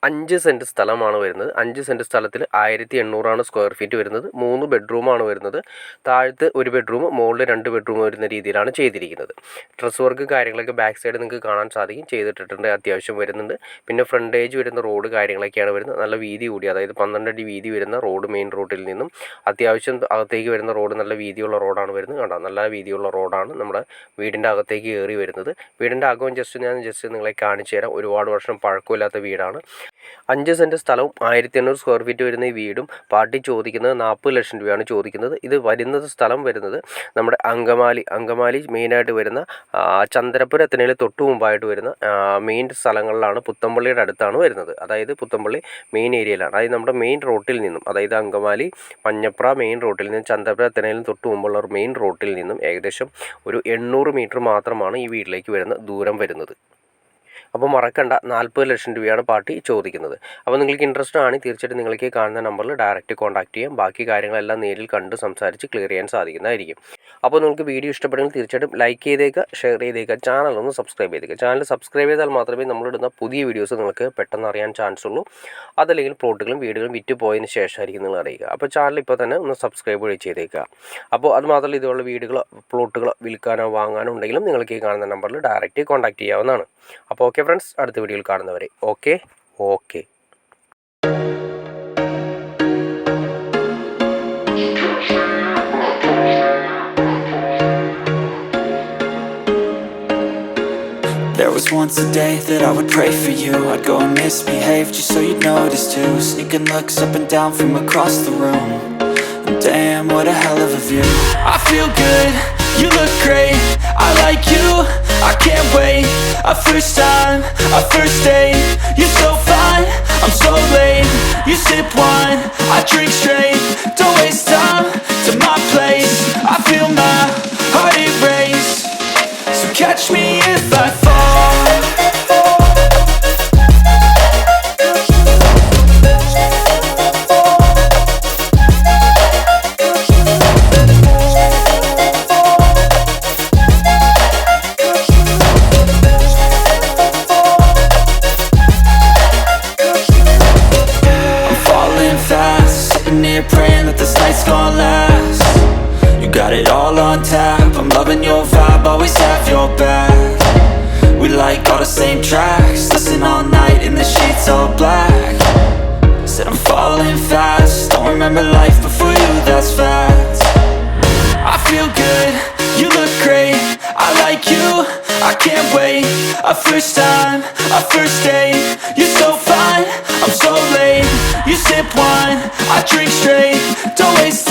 5 cent സ്ഥലമാണ് വരുന്നത്. 5 cent സ്ഥലത്തിൽ 1800 സ്ക്വയർ ഫീറ്റ് വരുന്നത്. 3 ബെഡ്റൂമാണ് വരുന്നത്. താഴത്ത് 1 ബെഡ്റൂം, മുകളിൽ 2 ബെഡ്റൂം വരുന്ന രീതിയിലാണ് ചെയ്തിരിക്കുന്നത്. ഡ്രസ് വർക്ക് കാര്യങ്ങളൊക്കെ ബാക്ക് സൈഡ് നിങ്ങൾക്ക് കാണാൻ സാധിക്കും, ചെയ്തിട്ടിട്ടുണ്ട്, അത്യാവശ്യം വരുന്നുണ്ട്. പിന്നെ ഫ്രണ്ടേജ് വരുന്ന റോഡ് കാര്യങ്ങളൊക്കെയാണ് വരുന്നത്. നല്ല വീതി കൂടി, അതായത് 12 അടി വീതി വരുന്ന റോഡ് മെയിൻ റോഡിൽ നിന്നും അത്യാവശ്യം അകത്തേക്ക് വരുന്ന റോഡ് നല്ല വീതിയുള്ള റോഡാണ് വരുന്നത്. കണ്ടോ, നല്ല വീതിയുള്ള റോഡാണ് നമ്മുടെ വീടിൻ്റെ അകത്തേക്ക് കയറി വരുന്നത്. വീടിൻ്റെ അകവും ഞാൻ നിങ്ങളെ കാണിച്ചു തരാം. ഒരുപാട് വർഷം പഴക്കമില്ലാത്ത വീടാണ്. 5 സെൻറ്റ് സ്ഥലവും 1800 സ്ക്വയർ ഫീറ്റ് വരുന്ന ഈ വീടും പാർട്ടി ചോദിക്കുന്നത് 40 ലക്ഷം രൂപയാണ് ചോദിക്കുന്നത്. ഇത് വരുന്നത് സ്ഥലം വരുന്നത് നമ്മുടെ അങ്കമാലി മെയിനായിട്ട് വരുന്ന ചന്ദ്രപുരം എത്തുന്നതിന് തൊട്ട് മുമ്പായിട്ട് വരുന്ന മെയിൻ സ്ഥലങ്ങളിലാണ്. പുത്തമ്പള്ളിയുടെ അടുത്താണ് വരുന്നത്. അതായത് പുത്തമ്പള്ളി മെയിൻ ഏരിയയിലാണ്. അതായത് നമ്മുടെ മെയിൻ റോട്ടിൽ നിന്നും, അതായത് അങ്കമാലി മഞ്ഞപ്ര മെയിൻ റോട്ടിൽ നിന്നും ചന്ദ്രപുരം എത്തുന്നതിന് തൊട്ട് മുമ്പുള്ള ഒരു മെയിൻ റോട്ടിൽ നിന്നും ഏകദേശം ഒരു 800 മീറ്റർ മാത്രമാണ് ഈ വീട്ടിലേക്ക് വരുന്ന ദൂരം വരുന്നത്. അപ്പോൾ മറക്കണ്ട, 40 ലക്ഷം രൂപയാണ് പാർട്ടി ചോദിക്കുന്നത്. അപ്പോൾ നിങ്ങൾക്ക് ഇൻട്രസ്റ്റ് ആണെങ്കിൽ തീർച്ചയായിട്ടും നിങ്ങൾക്ക് കാണുന്ന നമ്പറിൽ ഡയറക്റ്റ് കോൺടാക്ട് ചെയ്യാം. ബാക്കി കാര്യങ്ങളെല്ലാം നേരിൽ കണ്ട് സംസാരിച്ച് ക്ലിയർ ചെയ്യാൻ സാധിക്കുന്നതായിരിക്കും. അപ്പോൾ നിങ്ങൾക്ക് വീഡിയോ ഇഷ്ടപ്പെടുമെങ്കിൽ തീർച്ചയായിട്ടും ലൈക്ക് ചെയ്തേക്കുക, ഷെയർ ചെയ്തേക്കുക, ചാനൽ ഒന്ന് സബ്സ്ക്രൈബ് ചെയ്തേക്കുക. ചാനൽ സബ്സ്ക്രൈബ് ചെയ്താൽ മാത്രമേ നമ്മളിടുന്ന പുതിയ വീഡിയോസ് നിങ്ങൾക്ക് പെട്ടെന്ന് അറിയാൻ ചാൻസ് ഉള്ളൂ. അതല്ലെങ്കിൽ പ്ലോട്ടുകളും വീടുകളും വിറ്റ് പോയതിന് ശേഷമായിരിക്കും നിങ്ങൾ അറിയുക. അപ്പോൾ ചാനൽ ഇപ്പോൾ തന്നെ ഒന്ന് സബ്സ്ക്രൈബ് ചെയ്തേക്കുക. അപ്പോൾ അത് മാത്രമല്ല, ഇതുള്ള വീടുകളോ പ്ലോട്ടുകളോ വിൽക്കാനോ വാങ്ങാനോ ഉണ്ടെങ്കിലും നിങ്ങൾക്ക് ഈ കാണുന്ന നമ്പറിൽ ഡയറക്റ്റ് കോൺടാക്ട് ചെയ്യാവുന്നതാണ്. അപ്പോൾ ഓക്കെ ഫ്രണ്ട്സ്, അടുത്ത വീഡിയോയിൽ കാണുന്നവരെ okay. There was once a day that I would pray for you. I'd go and misbehave just so you'd notice too. Sneaking looks up and down from across the room. And damn, what a hell of a view. I feel good, you look great, I like you, I can't wait. A first time, a first date. You're so fine, I'm so late. You sip wine, I drink straight. Don't waste time to my place. I feel my heart erase. So catch me if I fall. Praying that this night's gonna last. You got it all on tap, I'm loving your vibe, always have your back. We like all the same tracks, listen all night in the sheets all black. Said I'm falling fast, don't remember life before you, that's fact. I feel good, you look great, I like you, I can't wait. A first time, a first date. You're so fine, I'm so late. You sip wine, I drink straight. Don't waste